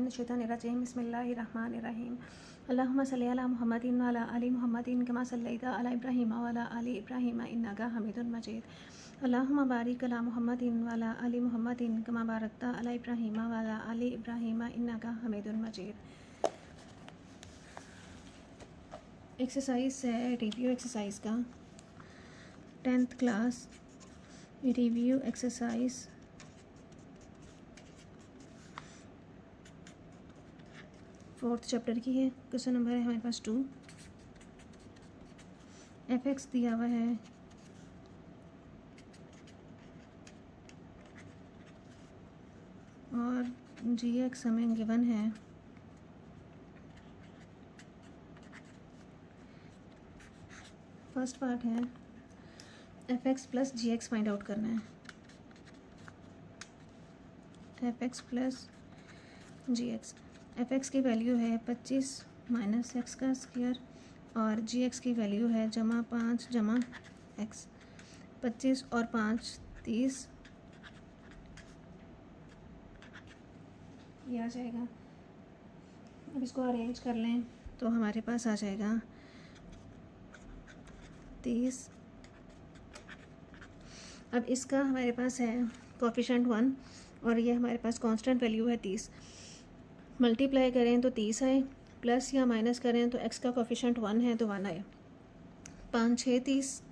बिस्मिल्लाहिर्रहमानिर्रहीम बिस्मिल्लाहिर्रहमानिर्रहीम अल्लाहुम्मा सल्लि अला मुहम्मदिन व अला आलि मुहम्मदिन कमा सल्लैता अला इब्राहीम व अला आलि इब्राहीम इन्नका हमीदुन मजीद अल्लाहुम्मा बारिक अला मुहम्मदिन व अला आलि मुहम्मदिन कमा बारकता अला इब्राहीम व अला आलि इब्राहीम इन्नका हमीदुन मजीद। एक्सरसाइज है रिव्यू एक्सरसाइज का 10th class review exercise 4th chapter की है। क्वेश्चन नंबर है हमारे पास 2। fx दिया हुआ है और gx हमें गिवन है। फर्स्ट पार्ट है fx plus gx find out करना है। fx प्लस gx, fx की वैल्यू है 25 माइनस एक्स का स्क्वायर और gx की वैल्यू है जमा 5 जमा x। 25 और 5 30 ये आ जाएगा। अब इसको अरेंज कर लें तो हमारे पास आ जाएगा 30। अब इसका हमारे पास है कोफिशिएंट 1 और ये हमारे पास कांस्टेंट वैल्यू है 30। मल्टीप्लाई करें तो 30 आए, प्लस या माइनस करें तो x का कोफिशिएंट 1 है तो 1 आए। 5 6 30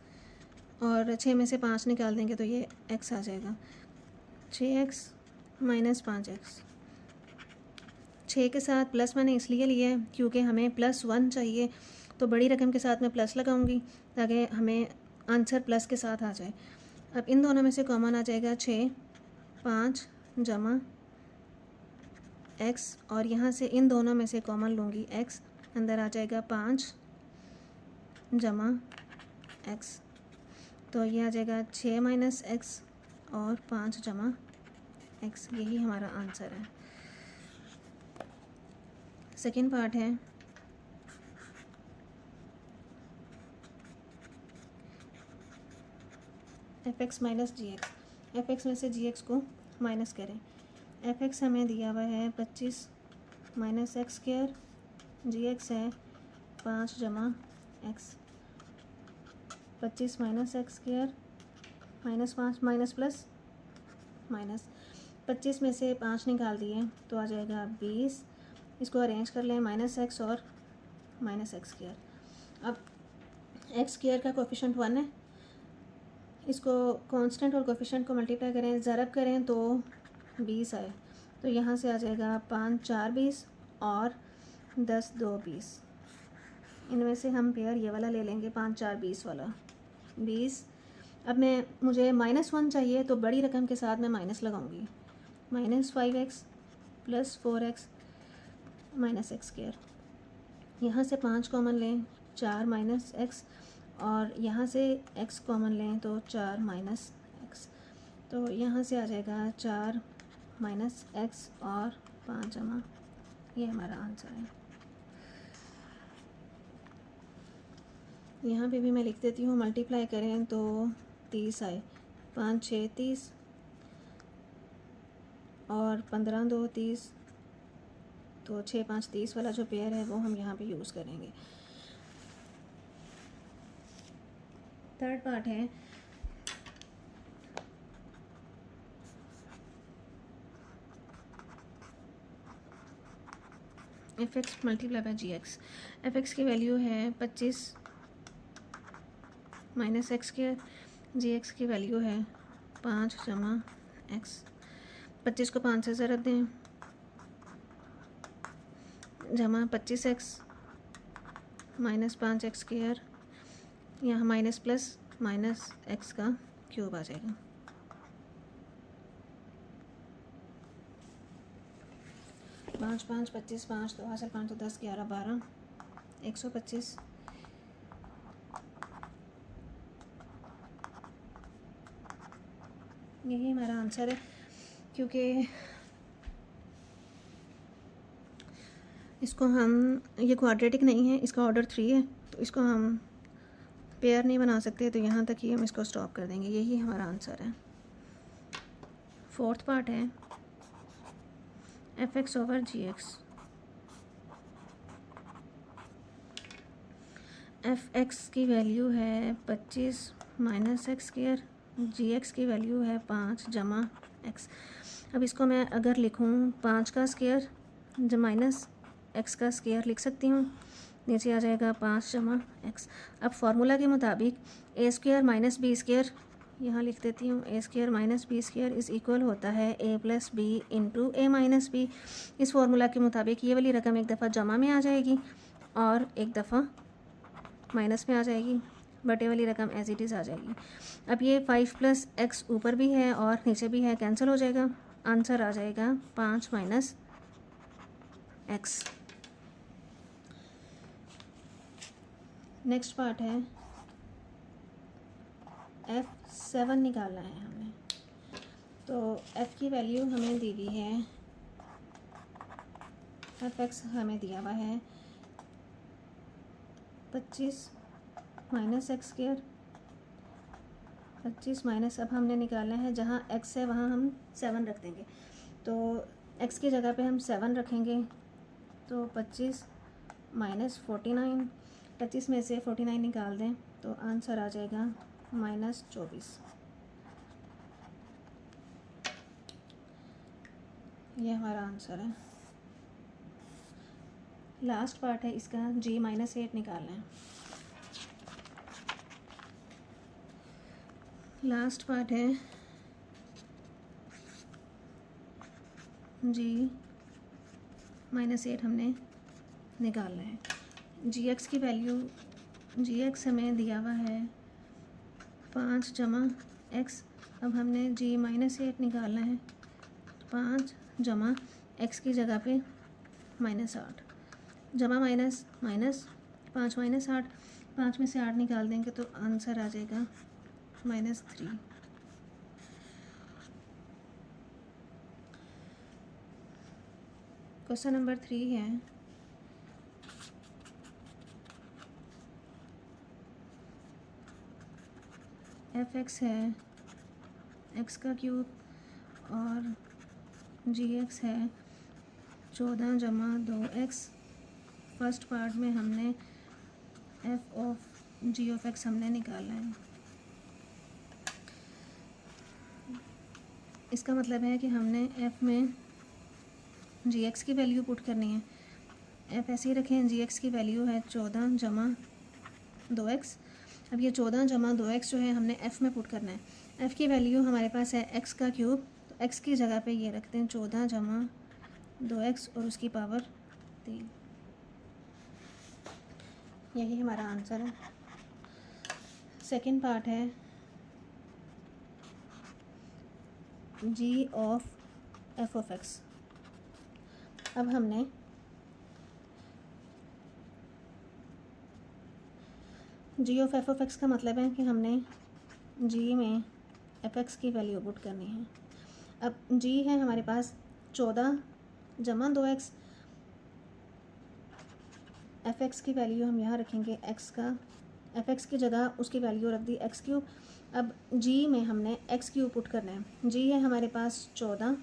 और 6 में से 5 निकाल देंगे तो ये x आ जाएगा। 6x minus 5x। 6 के साथ प्लस मैंने इसलिए लिया है क्योंकि हमें +1 चाहिए, तो बड़ी रकम के साथ मैं प्लस लगाऊंगी ताकि हमें आंसर प्लस के साथ आ जाए। अब इन दोनों में से कॉमन आ जाएगा 6 5 जमा x और यहाँ से इन दोनों में से कॉमन लूँगी x, अंदर आ जाएगा 5 जमा x, तो ये आ जाएगा 6 माइनस x और 5 जमा x। यही हमारा आंसर है। सेकेंड पार्ट है fx माइनस gx। fx में से gx को माइनस करें। fx हमें दिया हुआ है 25 माइनस एक्स स्क्वायर, gx है 5 जमा x। 25 minus x square minus 5 minus plus minus. 25 में से 5 निकाल दिए तो आ जाएगा 20। इसको अरेंज कर लें माइनस एक्स और माइनस एक्स स्क्वायर। अब एक्स स्क्वायर का कोफिशिएंट 1 है, इसको कांस्टेंट और कोफिशिएंट को मल्टीप्लाई करें, ज़रब करें तो 20 आए, तो यहाँ से आ जाएगा 5 4 20 और 10 2 20। इनमें से हम पेयर ये वाला ले लेंगे 5 4 20 वाला 20। अब मुझे -1 चाहिए तो बड़ी रकम के साथ मैं माइनस लगाऊंगी। -5x plus 4x minus x square. यहाँ से 5 कॉमन लें 4 माइनस एक्स और यहाँ से x कॉमन लें तो 4 माइनस एक्स, तो यहाँ से आ जाएगा 4 माइनस एक्स और 5 जमा, ये हमारा आंसर है। यहाँ पे भी मैं लिख देती हूँ, मल्टीप्लाई करें तो 30 आए। 5 6 30 और 15 2 30, तो 6 5 30 वाला जो पेयर है वो हम यहाँ पे यूज़ करेंगे। थर्ड पार्ट है fx multiply by gx। fx की वैल्यू है 25 माइनस एक्स स्क्वायर, gx की वैल्यू है 5 जमा x। 25 को 5 से ज़रब दें जमा 25x माइनस 5x स्क्वायर, यहाँ माइनस प्लस माइनस x का क्यूब आ जाएगा। पाँच 5 25 5 2 हासिल 5 10 11 12 125। यही हमारा आंसर है, क्योंकि इसको हम, ये क्वाड्रेटिक नहीं है, इसका ऑर्डर 3 है, तो इसको हम पेयर नहीं बना सकते, तो यहाँ तक ही हम इसको स्टॉप कर देंगे। यही हमारा आंसर है। फोर्थ पार्ट है एफ एक्स ओवर जी एक्स। एफ एक्स की वैल्यू है 25 माइनस एक्स स्क्वायर, जी एक्स की वैल्यू है 5 जमा एक्स। अब इसको मैं अगर लिखूँ 5 का स्क्वायर जो माइनस एक्स का स्क्वायर लिख सकती हूँ, नीचे आ जाएगा 5 जमा एक्स। अब फार्मूला के मुताबिक A square minus B square यहाँ लिख देती हूँ, A square minus B square is equal होता है A plus B into A minus B. इस फार्मूला के मुताबिक ये वाली रकम एक दफ़ा जमा में आ जाएगी और एक दफ़ा माइनस में आ जाएगी, बटे वाली रकम एज इट इज़ आ जाएगी। अब ये 5 प्लस एक्स ऊपर भी है और नीचे भी है, कैंसिल हो जाएगा, आंसर आ जाएगा 5 माइनस एक्स। नेक्स्ट पार्ट है F7 निकालना है हमें। तो F की वैल्यू हमें दी हुई है, एफ एक्स हमें दिया हुआ है 25 माइनस एक्स स्क्वायर, 25 माइनस, अब हमने निकालना है जहाँ x है वहाँ हम 7 रख देंगे, तो x की जगह पे हम 7 रखेंगे, तो 25 माइनस 49, 25 में से 49 निकाल दें तो आंसर आ जाएगा माइनस 24। ये हमारा आंसर है। लास्ट पार्ट है इसका, g माइनस 8 निकालना है। लास्ट पार्ट है g माइनस 8 हमने निकालना है। जी एक्स की वैल्यू, जी एक्स हमें दिया हुआ है 5 जमा एक्स। अब हमने g माइनस 8 निकालना है, 5 जमा एक्स की जगह पे माइनस 8, जमा माइनस माइनस 5 माइनस 8, 5 में से 8 निकाल देंगे तो आंसर आ जाएगा -3। क्वेश्चन नंबर 3 है, एफ एक्स है एक्स का क्यूब और जी एक्स है 14 जमा 2x। फर्स्ट पार्ट में हमने f of g of x हमने निकाला है। इसका मतलब है कि हमने एफ में जी एक्स की वैल्यू पुट करनी है। एफ ऐसे ही रखें, जी एक्स की वैल्यू है 14 जमा 2x। अब ये 14 जमा 2x जो है हमने एफ़ में पुट करना है। एफ़ की वैल्यू हमारे पास है x का क्यूब, तो x की जगह पे ये रखते हैं 14 जमा 2x और उसकी पावर 3। यही हमारा आंसर है। सेकंड पार्ट है g of f of x। अब हमने g of f of x का मतलब है कि हमने g में एफ एक्स की वैल्यू पुट करनी है। अब g है हमारे पास 14 जमा 2x, एफ एक्स की वैल्यू हम यहाँ रखेंगे x का, एफ एक्स की जगह उसकी वैल्यू रख दी x क्यूब। अब g में हमने x क्यूब पुट करना है। g है हमारे पास 14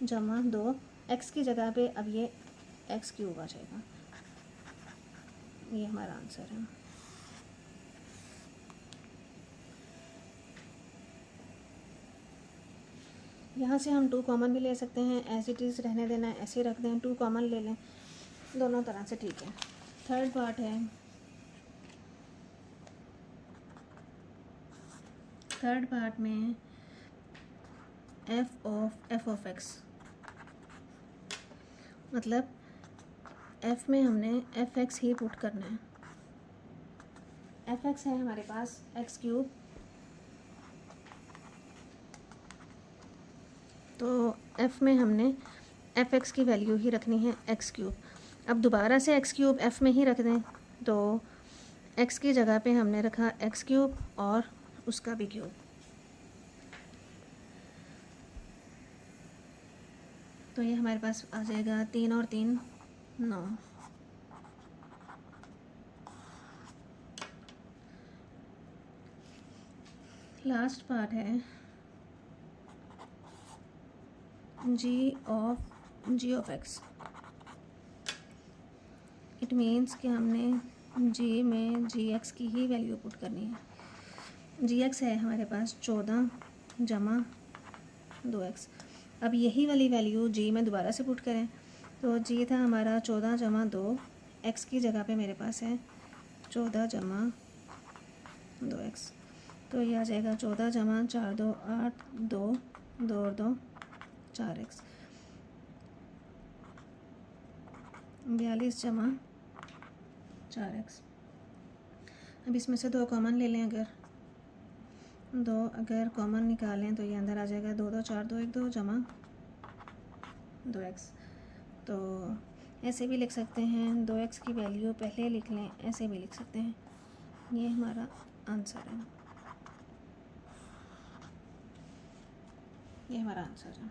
जमा 2, x की जगह पे अब ये x क्यूब आ जाएगा। ये हमारा आंसर है। यहाँ से हम 2 कॉमन भी ले सकते हैं, एज इट इज़ रहने देना है, ऐसे रख दें, 2 कॉमन ले लें, दोनों तरह से ठीक है। थर्ड पार्ट है, थर्ड पार्ट में एफ ऑफ एक्स, मतलब एफ में हमने एफ एक्स ही पुट करना है। एफ एक्स है हमारे पास एक्स क्यूब, तो f में हमने एफ एक्स की वैल्यू ही रखनी है एक्स क्यूब। अब दोबारा से एक्स क्यूब f में ही रख दें, तो x की जगह पे हमने रखा एक्स क्यूब और उसका भी क्यूब। तो ये हमारे पास आ जाएगा 3 और 3 9। लास्ट पार्ट है g of g of x. It means कि हमने जी में जी एक्स की ही वैल्यू पुट करनी है। जी एक्स है हमारे पास 14 जमा 2x। अब यही वाली वैल्यू जी में दोबारा से पुट करें तो जी था हमारा 14 जमा 2, एक्स की जगह पे मेरे पास है 14 जमा 2x। तो ये आ जाएगा 14 जमा 4 2 8 2 2 और 2 4x। 42 जमा 4x। अब इसमें से 2 कॉमन ले लें, अगर कॉमन निकालें तो ये अंदर आ जाएगा 2 2 4 2 1 2 जमा 2x। तो ऐसे भी लिख सकते हैं, 2x की वैल्यू पहले लिख लें, ऐसे भी लिख सकते हैं। ये हमारा आंसर है, ये हमारा आंसर है।